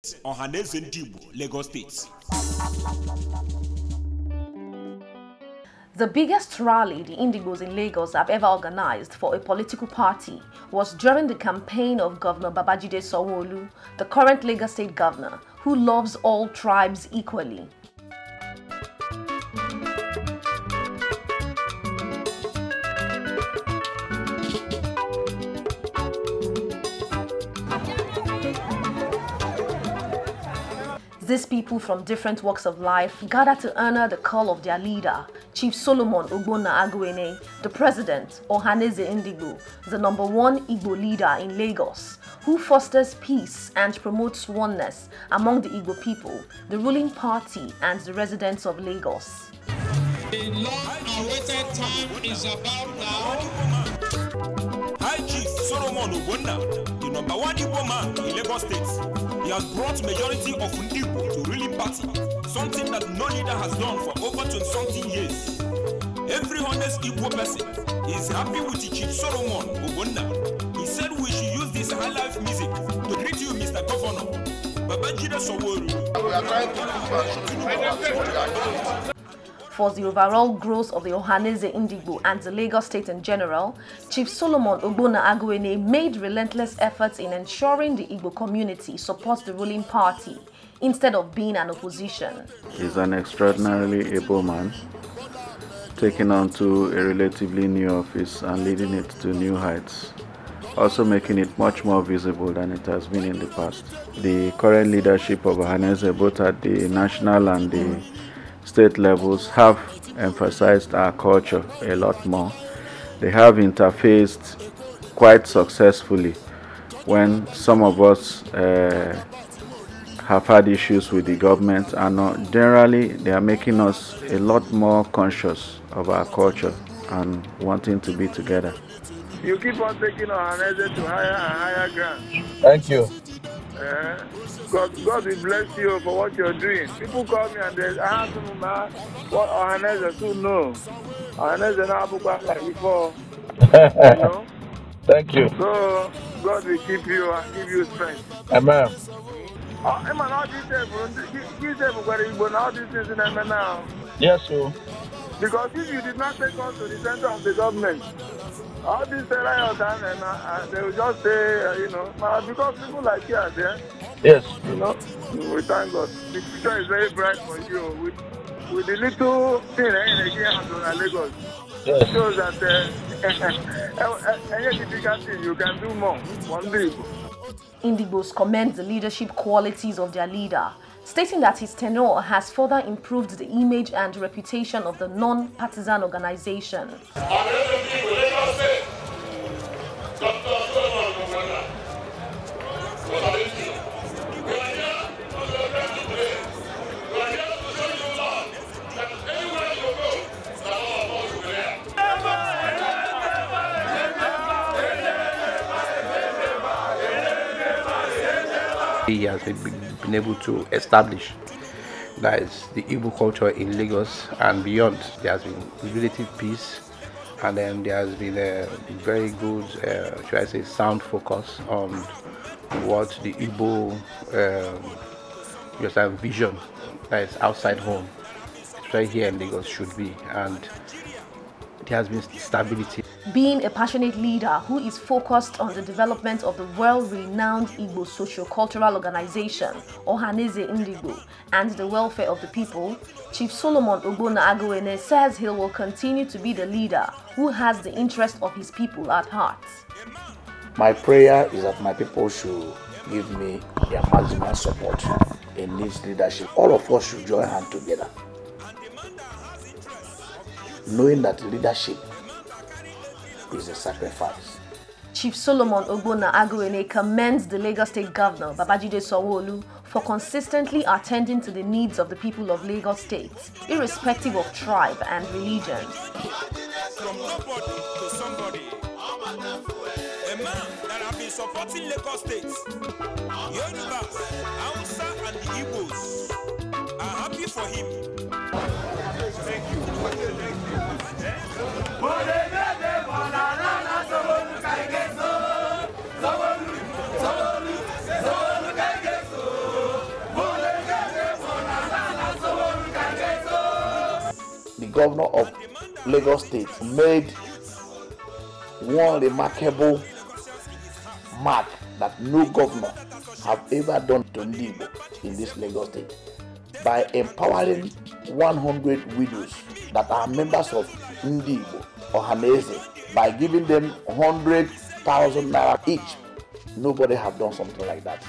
Ohaneze Ndigbo, Lagos State. The biggest rally the Indigbos in Lagos have ever organized for a political party was during the campaign of Governor Babajide Sanwo-Olu, the current Lagos State Governor, who loves all tribes equally. These people from different walks of life gathered to honor the call of their leader, Chief Solomon Ogbonna, the president, Ohaneze Ndigbo, the #1 Igbo leader in Lagos, who fosters peace and promotes oneness among the Igbo people, the ruling party, and the residents of Lagos. The long-awaited time is about now. High Chief Solomon Ogbonna, the #1 Igbo man in Lagos State. He has brought majority of Ndigbo to ruling party, something that no leader has done for over 20-something years. Every honest Igbo person is happy with the Chief Solomon Ogbonna. He said we should use this high life music to greet you, Mr. Gọvanọ. Babajide Sanwo-Olu. We are trying to For the overall growth of the Ohaneze Ndigbo and the Lagos State in general, Chief Solomon Ogbonna made relentless efforts in ensuring the Igbo community supports the ruling party instead of being an opposition. He's an extraordinarily able man, taking on to a relatively new office and leading it to new heights, also making it much more visible than it has been in the past. The current leadership of Ohaneze, both at the national and the state levels, have emphasized our culture a lot more. They have interfaced quite successfully when some of us have had issues with the government, and generally they are making us a lot more conscious of our culture and wanting to be together. You keep on taking Ohaneze to higher and higher ground. Thank you. God will bless you for what you're doing. People call me and they ask me, what Ohaneze to know. Ohaneze now like before. You know? Thank you. So God will keep you and give you strength. Amen. Yes, sir. Because if you did not take us to the center of the government, all these riots and they will just say, because people like you are there. Yes. We thank God. The future is very bright for you. With the little thing in Lagos, yes. It shows that any difficult thing you can do more. One day. Indigbos commend the leadership qualities of their leader, stating that his tenure has further improved the image and reputation of the non-partisan organization. He has been able to establish that is the Igbo culture in Lagos and beyond. There has been relative peace, and then there has been a very good, should I say, sound focus on what the Igbo vision that is outside home, especially here in Lagos, should be, and there has been stability. Being a passionate leader who is focused on the development of the world-renowned Igbo socio-cultural organization, Ohaneze Ndigbo, and the welfare of the people, Chief Solomon Ogbonna says he will continue to be the leader who has the interest of his people at heart. My prayer is that my people should give me their maximum support in this leadership. All of us should join hands together, knowing that leadership is a sacrifice. Chief Solomon Ogbonna commends the Lagos State Governor, Babajide Sanwo-Olu, for consistently attending to the needs of the people of Lagos State, irrespective of tribe and religion. From nobody to somebody, a man that has been supporting Lagos State, Yoruba, Hausa, and the Igbos are happy for him. Thank you. governor of Lagos State made one remarkable mark that no governor have ever done to Ndigbo in this Lagos State by empowering 100 widows that are members of Ndigbo, Ohaneze, by giving them 100,000 naira each. Nobody have done something like that.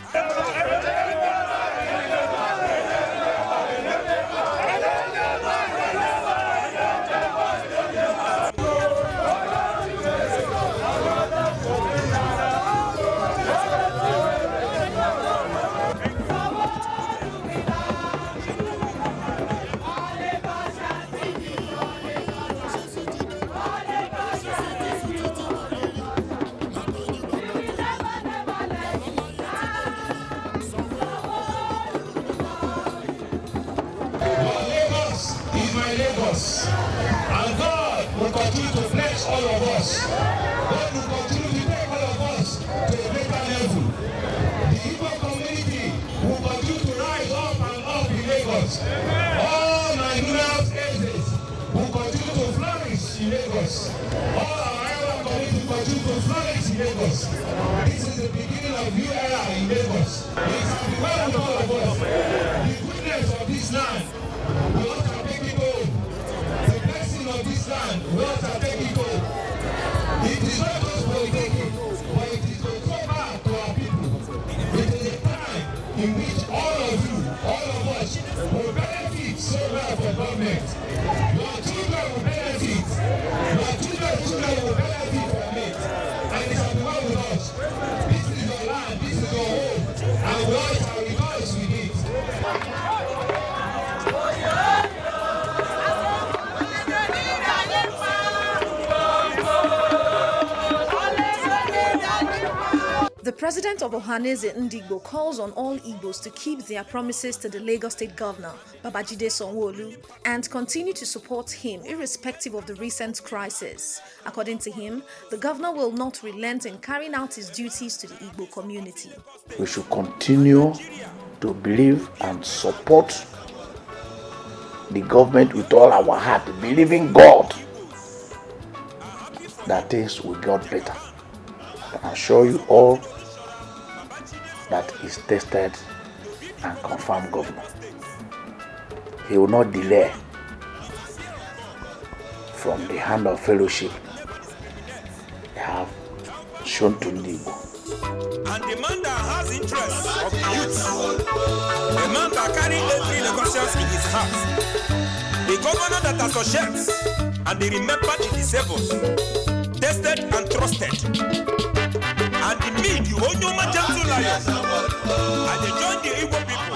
And God will continue to bless all of us. God will continue to take all of us to a better level. The Igbo community will continue to rise up and up in Lagos. All Nigeria's ages will continue to flourish in Lagos. All our island community will continue to flourish in Lagos. This is the beginning of new era in Lagos. It's the well with all of us. The goodness of this land will not take it home. Of this land, we have to take it home. It is not just for the taking, but it is to go back to our people. It is a time in which all of you, all of us, will benefit so well from government. Your children will benefit. Your children will benefit from it. And it shall be well with us. This is your land, this is your home, and we all shall rejoice with it. The president of Ohaneze, Ndigbo, calls on all Igbos to keep their promises to the Lagos State Governor, Babajide Sanwo-Olu, and continue to support him irrespective of the recent crisis. According to him, the governor will not relent in carrying out his duties to the Igbo community. We should continue to believe and support the government with all our heart, believing God that things will get better. I assure you all that is tested and confirmed governor. He will not delay from the hand of fellowship they have shown to Ndewo. And the man that has interest of the youth, the man that carries every Lagosians in his heart, the governor that associates and they remember the disabled, tested and trusted. And the me, the onyoonyoo gentle lion, and they join the Igbo people